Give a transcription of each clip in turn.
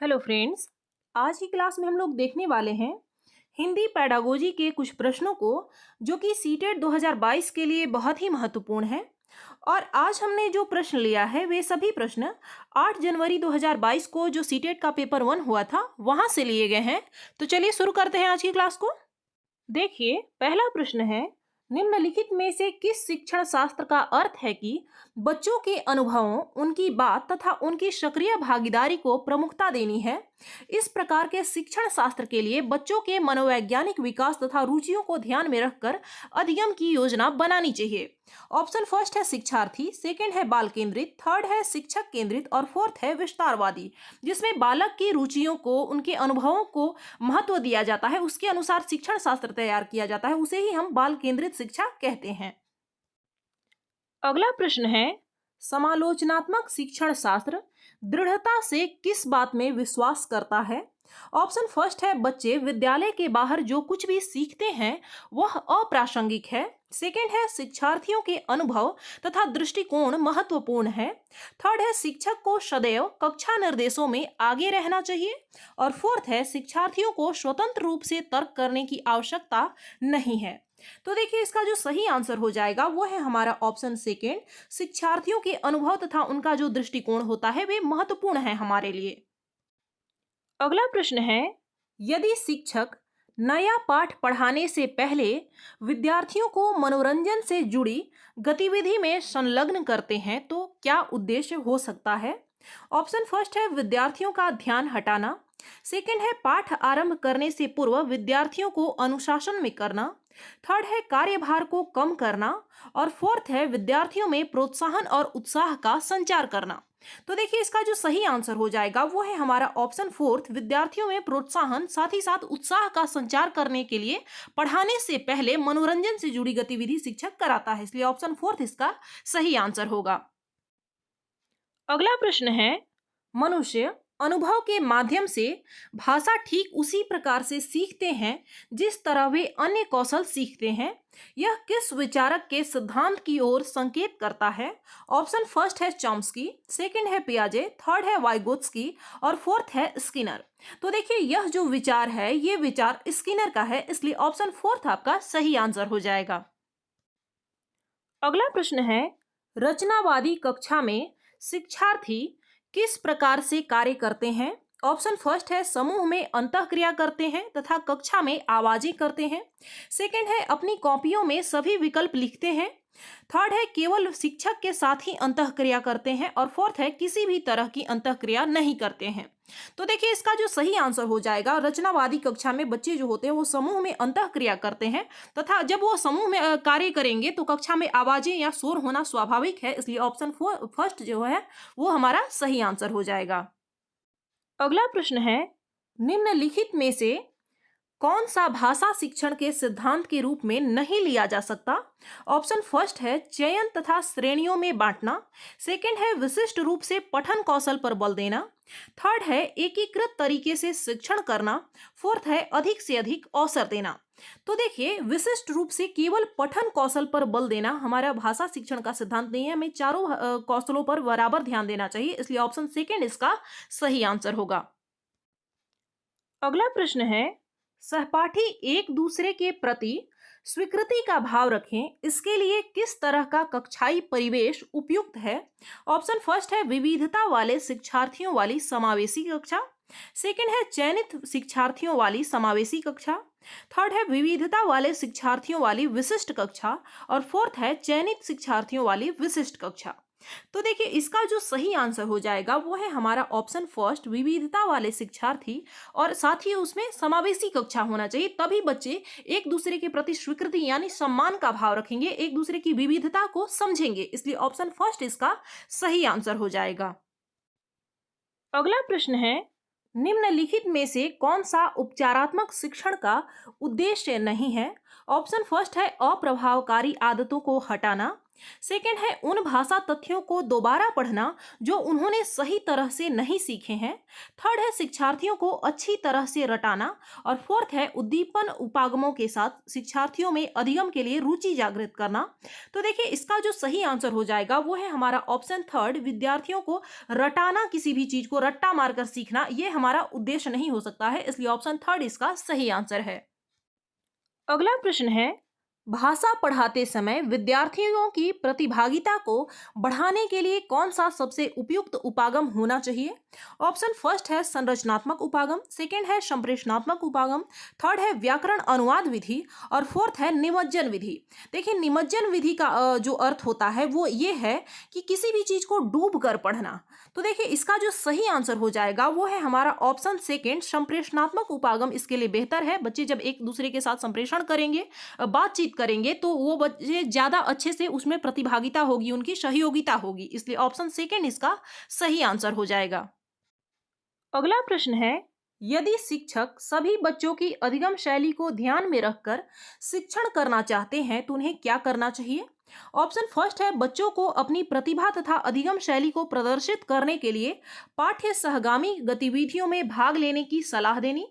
Hello friends. आज की class में हम लोग देखने वाले हैं हिंदी पेडागोजी के कुछ प्रश्नों को, जो कि सीटेट 2022 के लिए बहुत ही महत्वपूर्ण है। और आज हमने जो प्रश्न लिया है वे सभी प्रश्न 8 जनवरी 2022 को जो सीटेट का पेपर 1 हुआ था वहां से लिए गए हैं। तो चलिए शुरू करते हैं आज की क्लास को। देखिए, पहला प्रश्न है, निम्नलिखित में से किस शिक्षण शास्त्र का अर्थ है कि बच्चों के अनुभवों, उनकी बात तथा उनकी सक्रिय भागीदारी को प्रमुखता देनी है। इस प्रकार के शिक्षण शास्त्र के लिए बच्चों के मनोवैज्ञानिक विकास तथा रुचियों को ध्यान में रखकर अधिगम की योजना बनानी चाहिए। ऑप्शन फर्स्ट है शिक्षार्थी, सेकंड है बाल केंद्रित, थर्ड है शिक्षक केंद्रित और फोर्थ है विस्तारवादी। जिसमें बालक की रुचियों को, उनके अनुभवों को महत्व दिया जाता है, उसके अनुसार शिक्षण शास्त्र तैयार किया जाता है, उसे ही हम बाल केंद्रित शिक्षा कहते हैं। अगला प्रश्न है, समालोचनात्मक शिक्षण शास्त्र दृढ़ता से किस बात में विश्वास करता है। ऑप्शन फर्स्ट है बच्चे विद्यालय के बाहर जो कुछ भी सीखते हैं वह अप्रासंगिक है। सेकंड है शिक्षार्थियों के अनुभव तथा दृष्टिकोण महत्वपूर्ण है। थर्ड है शिक्षक को सदैव कक्षा निर्देशों में आगे रहना चाहिए। और फोर्थ है शिक्षार्थियों को स्वतंत्र रूप से तर्क करने की आवश्यकता नहीं है। तो देखिए, इसका जो सही आंसर हो जाएगा वो है हमारा ऑप्शन सेकेंड। शिक्षार्थियों के अनुभव तथा उनका जो दृष्टिकोण होता है वे महत्वपूर्ण है हमारे लिए। अगला प्रश्न है, यदि शिक्षक नया पाठ पढ़ाने से पहले विद्यार्थियों को मनोरंजन से जुड़ी गतिविधि में संलग्न करते हैं तो क्या उद्देश्य हो सकता है। ऑप्शन फर्स्ट है विद्यार्थियों का ध्यान हटाना, सेकंड है पाठ आरंभ करने से पूर्व विद्यार्थियों को अनुशासन में करना, थर्ड है कार्यभार को कम करना और फोर्थ है विद्यार्थियों में प्रोत्साहन और उत्साह का संचार करना। तो देखिए, इसका जो सही आंसर हो जाएगा वो है हमारा ऑप्शन फोर्थ, विद्यार्थियों में प्रोत्साहन साथ ही साथ उत्साह का संचार करने के लिए पढ़ाने से पहले मनोरंजन से जुड़ी गतिविधि शिक्षक कराता है, इसलिए ऑप्शन फोर्थ इसका सही आंसर होगा। अगला प्रश्न है, मनुष्य अनुभव के माध्यम से भाषा ठीक उसी प्रकार से सीखते हैं जिस तरह वे अन्य कौशल सीखते हैं। यह किस विचारक के सिद्धांत की ओर संकेत करता है। ऑप्शन फर्स्ट है चॉम्स्की, सेकंड है पियाजे, थर्ड है वाइगोत्स्की और फोर्थ है स्किनर। तो देखिए, यह जो विचार है ये विचार स्किनर का है, इसलिए ऑप्शन फोर्थ आपका सही आंसर हो जाएगा। अगला प्रश्न है, रचनावादी कक्षा में शिक्षार्थी किस प्रकार से कार्य करते हैं। ऑप्शन फर्स्ट है समूह में अंतःक्रिया करते हैं तथा कक्षा में आवाजें करते हैं, सेकंड है अपनी कॉपियों में सभी विकल्प लिखते हैं, थर्ड है केवल शिक्षक के साथ ही अंतःक्रिया करते हैं और फोर्थ है किसी भी तरह की अंतःक्रिया नहीं करते हैं। तो देखिए, इसका जो सही आंसर हो जाएगा, रचनावादी कक्षा में बच्चे जो होते हैं वो समूह में अंतःक्रिया करते हैं तथा जब वो समूह में कार्य करेंगे तो कक्षा में आवाजें या शोर होना स्वाभाविक है, इसलिए ऑप्शन फर्स्ट जो है वो हमारा सही आंसर हो जाएगा। अगला प्रश्न है, निम्नलिखित में से कौन सा भाषा शिक्षण के सिद्धांत के रूप में नहीं लिया जा सकता। ऑप्शन फर्स्ट है चयन तथा श्रेणियों में बांटना, सेकंड है विशिष्ट रूप से पठन कौशल पर बल देना, थर्ड है एकीकृत तरीके से शिक्षण करना, फोर्थ है अधिक से अधिक अवसर देना। तो देखिए, विशिष्ट रूप से केवल पठन कौशल पर बल देना हमारा भाषा शिक्षण का सिद्धांत नहीं है, हमें चारों कौशलों पर बराबर ध्यान देना चाहिए, इसलिए ऑप्शन सेकंड इसका सही आंसर होगा। अगला प्रश्न है, सहपाठी एक दूसरे के प्रति स्वीकृति का भाव रखें, इसके लिए किस तरह का कक्षाई परिवेश उपयुक्त है। ऑप्शन फर्स्ट है विविधता वाले शिक्षार्थियों वाली समावेशी कक्षा, सेकंड है चयनित शिक्षार्थियों वाली समावेशी कक्षा, थर्ड है विविधता वाले शिक्षार्थियों वाली विशिष्ट कक्षा और फोर्थ है चयनित शिक्षार्थियों वाली विशिष्ट कक्षा। तो देखिए, इसका जो सही आंसर हो जाएगा वो है हमारा ऑप्शन फर्स्ट, विविधता वाले शिक्षार्थी और साथ ही उसमें समावेशी कक्षा होना चाहिए, तभी बच्चे एक दूसरे के प्रति स्वीकृति यानी सम्मान का भाव रखेंगे, एक दूसरे की विविधता को समझेंगे, इसलिए ऑप्शन फर्स्ट इसका सही आंसर हो जाएगा। अगला प्रश्न है, निम्नलिखित में से कौन सा उपचारात्मक शिक्षण का उद्देश्य नहीं है। ऑप्शन फर्स्ट है अप्रभावकारी आदतों को हटाना, सेकंड है उन भाषा तथ्यों को दोबारा पढ़ना जो उन्होंने सही तरह से नहीं सीखे हैं। थर्ड है शिक्षार्थियों को अच्छी तरह से रटाना। और फोर्थ है उद्दीपन उपागमों के साथ शिक्षार्थियों में अधिगम के लिए रुचि जागृत करना। तो देखिए इसका जो सही आंसर हो जाएगा वो है हमारा ऑप्शन थर्ड, विद्यार्थियों को रटाना, किसी भी चीज को रट्टा मारकर सीखना, ये हमारा उद्देश्य नहीं हो सकता है, इसलिए ऑप्शन थर्ड इसका सही आंसर है। अगला प्रश्न है, भाषा पढ़ाते समय विद्यार्थियों की प्रतिभागिता को बढ़ाने के लिए कौन सा सबसे उपयुक्त उपागम होना चाहिए? ऑप्शन फर्स्ट है संरचनात्मक उपागम, सेकंड है संप्रेषणात्मक उपागम, थर्ड है व्याकरण अनुवाद विधि और फोर्थ है निमज्जन विधि। देखिए निमज्जन विधि का जो अर्थ होता है वो ये है कि किसी भी चीज को डूब कर पढ़ना। तो देखिए इसका जो सही आंसर हो जाएगा वो है हमारा ऑप्शन सेकंड, संप्रेषणात्मक उपागम इसके लिए बेहतर है। बच्चे जब एक दूसरे के साथ संप्रेषण करेंगे, बातचीत करेंगे, तो वो बच्चे ज्यादा अच्छे से उसमें प्रतिभागिता होगी, उनकी सहयोगिता होगी, इसलिए ऑप्शन सेकंड इसका सही आंसर हो जाएगा। अगला प्रश्न है, यदि शिक्षक सभी बच्चों की अधिगम शैली को ध्यान में रखकर शिक्षण करना चाहते हैं तो उन्हें क्या करना चाहिए? ऑप्शन फर्स्ट है बच्चों को अपनी प्रतिभा तथा अधिगम शैली को प्रदर्शित करने के लिए पाठ्य सहगामी गतिविधियों में भाग लेने की सलाह देनी।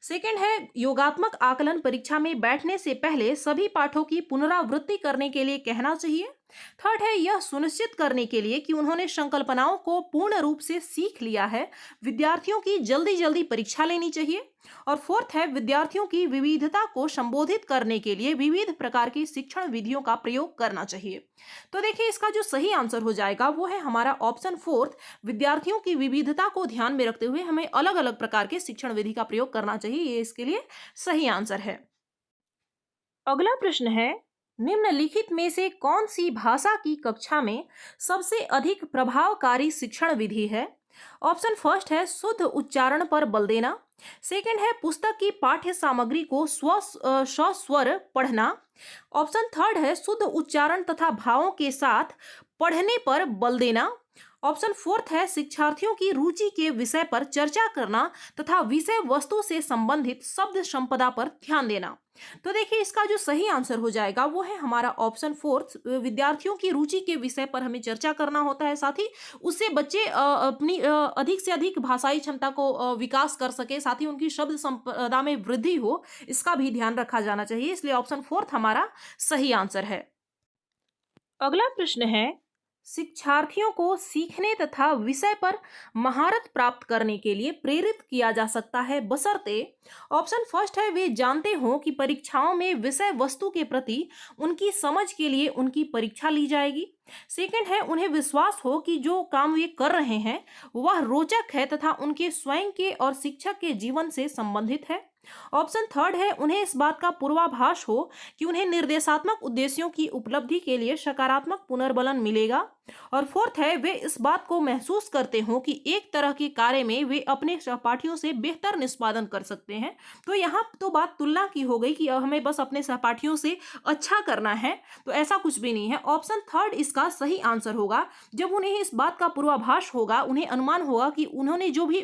सेकंड है योगात्मक आकलन परीक्षा में बैठने से पहले सभी पाठों की पुनरावृत्ति करने के लिए कहना चाहिए। थर्ड है यह सुनिश्चित करने के लिए कि उन्होंने संकल्पनाओं को पूर्ण रूप से सीख लिया है, विद्यार्थियों की जल्दी जल्दी परीक्षा लेनी चाहिए। और फोर्थ है विद्यार्थियों की विविधता को संबोधित करने के लिए विविध प्रकार की शिक्षण विधियों का प्रयोग करना चाहिए। तो देखिए इसका जो सही आंसर हो जाएगा वो है हमारा ऑप्शन फोर्थ, विद्यार्थियों की विविधता को ध्यान में रखते हुए हमें अलग अलग प्रकार के शिक्षण विधि का प्रयोग करना चाहिए, ये इसके लिए सही आंसर है। अगला प्रश्न है, निम्नलिखित में से कौन सी भाषा की कक्षा में सबसे अधिक प्रभावकारी शिक्षण विधि है? ऑप्शन फर्स्ट है शुद्ध उच्चारण पर बल देना, सेकंड है पुस्तक की पाठ्य सामग्री को सस्वर पढ़ना, ऑप्शन थर्ड है शुद्ध उच्चारण तथा भावों के साथ पढ़ने पर बल देना, ऑप्शन फोर्थ है शिक्षार्थियों की रुचि के विषय पर चर्चा करना तथा विषय वस्तु से संबंधित शब्द संपदा पर ध्यान देना। तो देखिए इसका जो सही आंसर हो जाएगा वो है हमारा ऑप्शन फोर्थ, विद्यार्थियों की रुचि के विषय पर हमें चर्चा करना होता है, साथ ही उससे बच्चे अपनी अधिक से अधिक भाषाई क्षमता को विकास कर सके, साथ ही उनकी शब्द संपदा में वृद्धि हो, इसका भी ध्यान रखा जाना चाहिए, इसलिए ऑप्शन फोर्थ हमारा सही आंसर है। अगला प्रश्न है, शिक्षार्थियों को सीखने तथा विषय पर महारत प्राप्त करने के लिए प्रेरित किया जा सकता है बशर्ते ऑप्शन फर्स्ट है वे जानते हो कि परीक्षाओं में विषय वस्तु के प्रति उनकी समझ के लिए उनकी परीक्षा ली जाएगी, सेकंड है उन्हें विश्वास हो कि जो काम वे कर रहे हैं वह रोचक है तथा उनके स्वयं के और शिक्षक के जीवन से संबंधित है, ऑप्शन थर्ड है उन्हें इस बात का पूर्वाभास हो कि उन्हें निर्देशात्मक उद्देश्यों की उपलब्धि के लिए सकारात्मक पुनर्बलन मिलेगा, और फोर्थ है वे इस बात को महसूस करते हो कि एक तरह के कार्य में वे अपने सहपाठियों से बेहतर निष्पादन कर सकते हैं। तो यहाँ तो बात तुलना की हो गई कि हमें बस अपने सहपाठियों से अच्छा करना है, तो ऐसा कुछ भी नहीं है। ऑप्शन थर्ड इसका सही आंसर होगा, जब उन्हें इस बात का पूर्वाभास होगा, उन्हें अनुमान होगा कि उन्होंने जो भी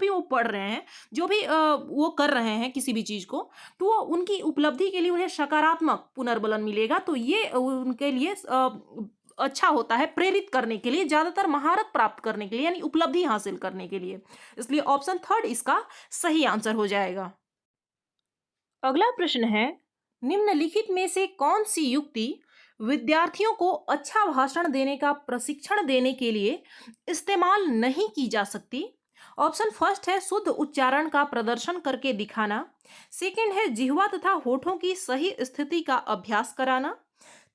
वो पढ़ रहे हैं, जो भी वो कर रहे हैं किसी भी चीज को, तो उनकी उपलब्धि के लिए उन्हें सकारात्मक पुनर्बलन मिलेगा, तो ये उनके लिए अच्छा होता है, प्रेरित करने के लिए, ज्यादातर महारत प्राप्त करने के लिए, यानी उपलब्धि हासिल करने के लिए, इसलिए ऑप्शन थर्ड इसका सही आंसर हो जाएगा। अगला प्रश्न है, निम्नलिखित में से कौन सी युक्ति विद्यार्थियों को अच्छा भाषण देने का प्रशिक्षण देने के लिए इस्तेमाल नहीं की जा सकती? ऑप्शन फर्स्ट है शुद्ध उच्चारण का प्रदर्शन करके दिखाना, सेकंड है जिह्वा तथा होठों की सही स्थिति का अभ्यास कराना,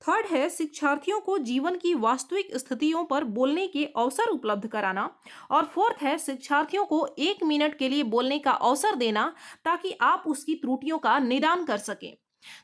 थर्ड है शिक्षार्थियों को जीवन की वास्तविक स्थितियों पर बोलने के अवसर उपलब्ध कराना, और फोर्थ है शिक्षार्थियों को 1 मिनट के लिए बोलने का अवसर देना ताकि आप उसकी त्रुटियों का निदान कर सकें।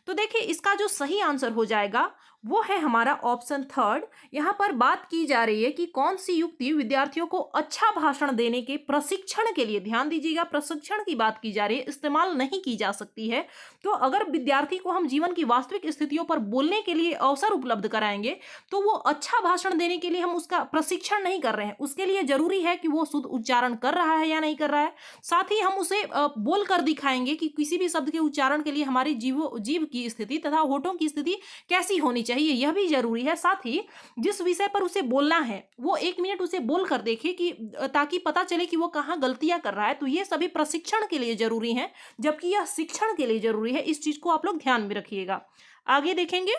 तो देखिए इसका जो सही आंसर हो जाएगा वो है हमारा ऑप्शन थर्ड। यहाँ पर बात की जा रही है कि कौन सी युक्ति विद्यार्थियों को अच्छा भाषण देने के प्रशिक्षण के लिए, ध्यान दीजिएगा प्रशिक्षण की बात की जा रही है, इस्तेमाल नहीं की जा सकती है। तो अगर विद्यार्थी को हम जीवन की वास्तविक स्थितियों पर बोलने के लिए अवसर उपलब्ध कराएंगे तो वो अच्छा भाषण देने के लिए हम उसका प्रशिक्षण नहीं कर रहे हैं, उसके लिए जरूरी है कि वो शुद्ध उच्चारण कर रहा है या नहीं कर रहा है, साथ ही हम उसे बोल कर दिखाएंगे कि किसी भी शब्द के उच्चारण के लिए हमारी जीभ की स्थिति तथा होठों की स्थिति कैसी होनी चाहिए, चाहिए यह भी जरूरी है। साथ ही जिस विषय पर उसे बोलना है वो 1 मिनट उसे बोल कर देखे कि ताकि पता चले कि वो कहाँ गलतियां कर रहा है। तो ये सभी प्रशिक्षण के लिए जरूरी है, जबकि यह शिक्षण के लिए जरूरी है। इस चीज को आप लोग ध्यान में रखिएगा। आगे देखेंगे।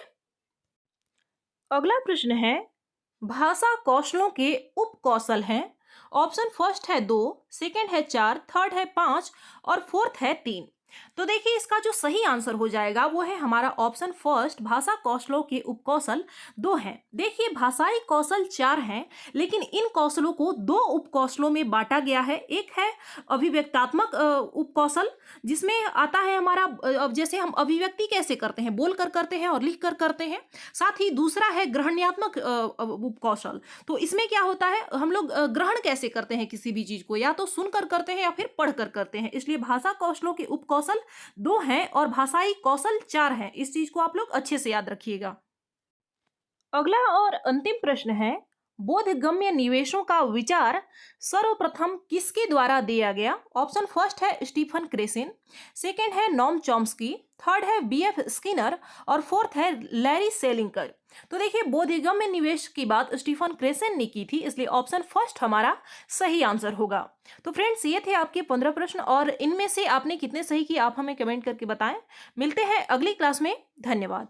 अगला प्रश्न है, भाषा कौशलों के उप कौशल हैं। ऑप्शन फर्स्ट है 2, सेकंड है 4, थर्ड है 5 और फोर्थ है 3। तो देखिए इसका जो सही आंसर हो जाएगा वो है हमारा ऑप्शन फर्स्ट, भाषा कौशलों के उपकौशल 2 हैं। देखिए भाषाई कौशल 4 हैं, लेकिन इन कौशलों को 2 उपकौशलों में बांटा गया है। एक है अभिव्यक्तात्मक उपकौशल, जिसमें आता है हमारा अब जैसे हम अभिव्यक्ति कैसे करते हैं, बोल कर करते हैं और लिख कर करते हैं। साथ ही दूसरा है ग्रहण्यात्मक उपकौशल। तो इसमें क्या होता है, हम लोग ग्रहण कैसे करते हैं किसी भी चीज को, या तो सुनकर करते हैं या फिर पढ़ कर करते हैं। इसलिए भाषा कौशलों के उपकौशल 2 हैं और भाषाई कौशल 4 हैं। इस चीज को आप लोग अच्छे से याद रखिएगा। अगला और अंतिम प्रश्न है, बोधगम्य निवेशों का विचार सर्वप्रथम किसके द्वारा दिया गया। ऑप्शन फर्स्ट है स्टीफन क्रेसिन, सेकंड है नॉम चॉम्स्की, थर्ड है बीएफ स्किनर और फोर्थ है लैरी सेलिंकर। तो देखिए बोधगम्य निवेश की बात स्टीफन क्रेसिन ने की थी, इसलिए ऑप्शन फर्स्ट हमारा सही आंसर होगा। तो फ्रेंड्स ये थे आपके 15 प्रश्न और इनमें से आपने कितने सही किए आप हमें कमेंट करके बताएं। मिलते हैं अगली क्लास में। धन्यवाद।